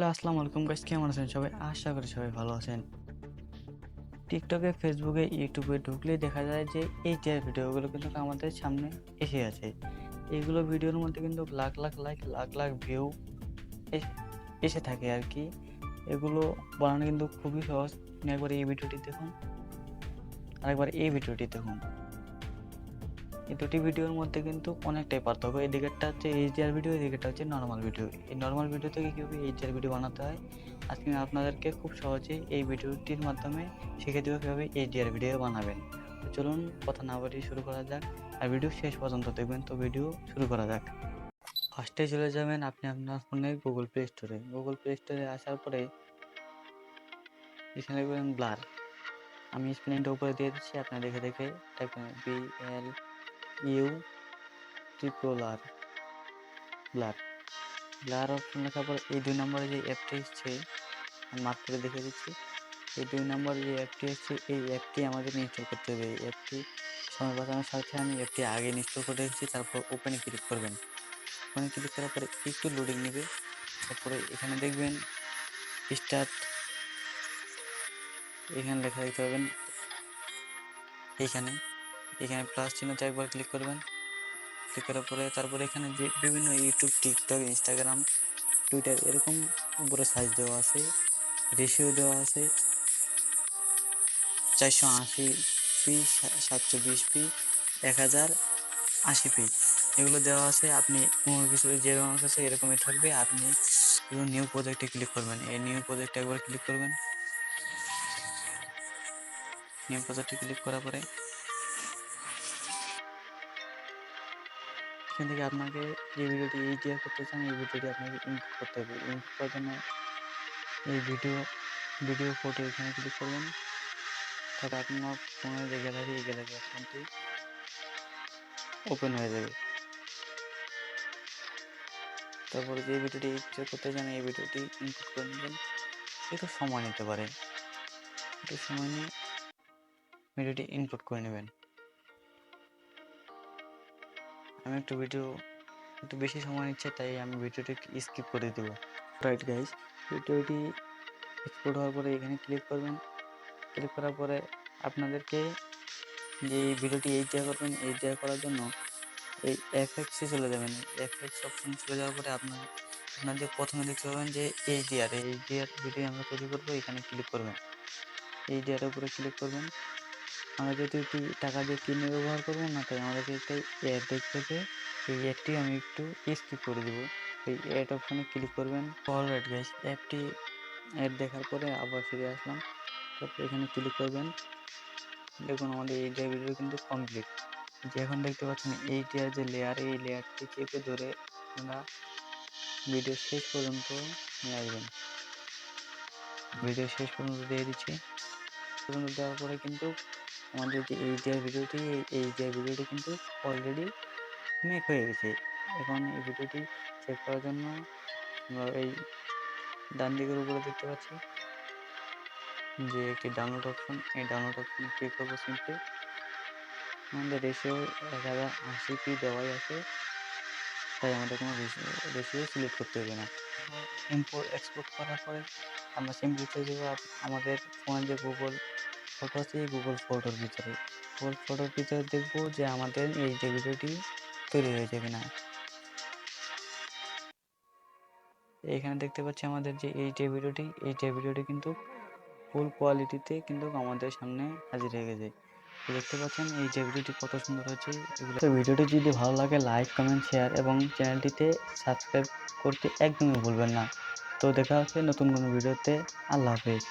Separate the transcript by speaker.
Speaker 1: Hello, আসসালামু আলাইকুম guys, কেমন আছেন সবাই? আশা করি সবাই ভালো আছেন। টিকটকে, ফেসবুকে, ইউটিউবে ঢুকলেই দেখা যায় যে এই যে ভিডিওগুলো কিন্তু আমাদের সামনে এসে আছে। এইগুলো ভিডিওর মধ্যে কিন্তু লাখ লাখ লাইক, লাখ লাখ ভিউ এসে থাকে আর কি। এগুলো বানানো কিন্তু খুবই সহজ। আপনি একবার এই ভিডিওটি দেখুন, আরেকবার এই ভিডিওটি দেখুন। এই দুটি ভিডিওর মধ্যে কিন্তু অনেকটাই পার্থক্য। এই দিকেরটা হচ্ছে এইচডিআর ভিডিও, এই দিকেরটা হচ্ছে নর্মাল ভিডিও। এই নর্মাল ভিডিও থেকে কীভাবে এইচডিআর ভিডিও বানাতে হয় আজকে আমি আপনাদেরকে খুব সহজেই এই ভিডিওটির মাধ্যমে শিখে দেবো কীভাবে এইচডিআর ভিডিও বানাবেন। তো চলুন কথা না বাড়িয়ে শুরু করা যাক, আর ভিডিও শেষ পর্যন্ত দেখবেন। তো ভিডিও শুরু করা যাক। ফার্স্টে চলে যাবেন আপনি আপনার ফোনে গুগল প্লে স্টোরে। গুগল প্লে স্টোরে আসার পরে এখানে লিখবেন ব্লার। আমি স্পেলিংটা উপরে দিয়ে দিচ্ছি, আপনারা দেখে দেখে টাইপ করবেন BLU ট্রিপল আর, ব্লার। ব্লার অপশন লেখার পর এই 2 নম্বরে যে অ্যাপটি এসছে, আমি মার্ক করে দেখে দিচ্ছি। এই 2 নম্বরে যে অ্যাপটি এসছে, এই অ্যাপটি আমাদের ইনস্টল করতে হবে। এই অ্যাপটি সময় বাঁচানোর স্বার্থে আমি অ্যাপটি আগে ইনস্টল করে রেখেছি। তারপর ওপেনে ক্লিক করবেন। ওপেনে ক্লিক করার পরে একটু লোডিং নেবে। তারপরে এখানে দেখবেন স্টার্ট, এখানে লেখা দেখতে পাবেন। এখানে এখানে প্লাস চিহ্নতে একবার ক্লিক করবেন। ক্লিক করার পরে তারপরে এখানে যে বিভিন্ন ইউটিউব, টিকটক, ইনস্টাগ্রাম, টুইটার এরকম উপরে সাইজ দেওয়া আছে, রেশিও দেওয়া আছে 480p, 720p, 1080p, এগুলো দেওয়া আছে। আপনি কোনো কিছু যে আমার কাছে এরকমই থাকবে। আপনি নিউ প্রজেক্টে ক্লিক করবেন। এই নিউ প্রজেক্টে একবার ক্লিক করবেন। নিউ প্রজেক্টে ক্লিক করার পরে এখান থেকে আপনাকে যে ভিডিওটি এডিট করতে চান এই ভিডিওটি আপনাকে ইনপুট করতে হবে। ইনপুট করার জন্য এই ভিডিও ফটো এখানে ক্লিক করবেন। তারপর আপনার ফোনের যে গ্যালারি, এই গ্যালারি অপশনটি ওপেন হয়ে যাবে। তারপরে যে ভিডিওটি এডিট করতে চান এই ভিডিওটি ইনপুট করে নেবেন। একটু সময় নিতে পারে, একটু সময় নিয়ে ভিডিওটি ইনপুট করে নেবেন। আমি একটু বেশি সময় নিচ্ছে, তাই আমি ভিডিওটি স্কিপ করে দেব। রাইট গাইস, ভিডিওটি এক্সপোর্ট হওয়ার পরে এখানে ক্লিক করবেন। ক্লিক করার পরে আপনাদেরকে যে ভিডিওটি এইচডিআর করবেন, এইচডিআর করার জন্য এই এফএক্সে চলে যাবেন। এফএক্স অপশন চলে যাওয়ার পরে আপনাদের প্রথমে দেখতে পাবেন যে এইচডিআর ভিডিও আমরা তৈরি করবো, এখানে ক্লিক করবেন। এইচডিআর এর উপরে ক্লিক করবেন। আমরা যেহেতু এটি টাকা দিয়ে কিনে ব্যবহার করবো না, তাই আমাদেরকে একটাই অ্যাড দেখতে হবে। এই অ্যাডটি আমি একটু স্কিপ করে দেবো। এই অ্যাড অপশনে ক্লিক করবেন। অলরাইট গাইস, অ্যাড দেখার পরে আবার ফিরে আসলাম। তারপর এখানে ক্লিক করবেন। দেখুন আমাদের এইচডিআর ভিডিও কিন্তু কমপ্লিট। যে এখন দেখতে পাচ্ছেন এইচডিআর যে লেয়ার, এই লেয়ারটি চেপে ধরে আপনারা ভিডিও শেষ পর্যন্ত নিয়ে আসবেন। ভিডিও শেষ পর্যন্ত দিয়ে দিচ্ছি। পর্যন্ত দেওয়ার পরে কিন্তু আমাদের যে এইচডিআর ভিডিওটি, এই এইচডিআর ভিডিওটি কিন্তু অলরেডি মেক হয়ে গেছে। এখন এই ভিডিওটি সেভ করার জন্য আমরা এই ডান দিকের উপরে দেখতে পাচ্ছি যে একটি ডাউনলোড অপশন, এই ডাউনলোড অপশনে ক্লিক করবো সিম্পলি। আমাদের রেশিও 1080p দেওয়াই আছে, তাই আমাদের কোনো রেশিও সিলেক্ট করতে হবে না। এক্সপোর্ট করার পরে আমরা সিম্পলি চলে যাবো আমাদের ফোনে যে গুগল ফটো আছে, এই গুগল ফটোর ভিতরে। গুগল ফটোর ভিতরে দেখবো যে আমাদের এই যে ভিডিওটি তৈরি হয়েছে কিনা। এখানে দেখতে পাচ্ছি আমাদের যে এই যে ভিডিওটি কিন্তু ফুল কোয়ালিটিতে কিন্তু আমাদের সামনে হাজির হয়ে গেছে। দেখতে পাচ্ছেন এই যে ভিডিওটি কত সুন্দর হয়েছে। ভিডিওটি যদি ভালো লাগে লাইক, কমেন্ট, শেয়ার এবং চ্যানেলটিতে সাবস্ক্রাইব করতে একদমই ভুলবেন না। তো দেখা হচ্ছে নতুন কোনো ভিডিওতে। আল্লাহ হাফেজ।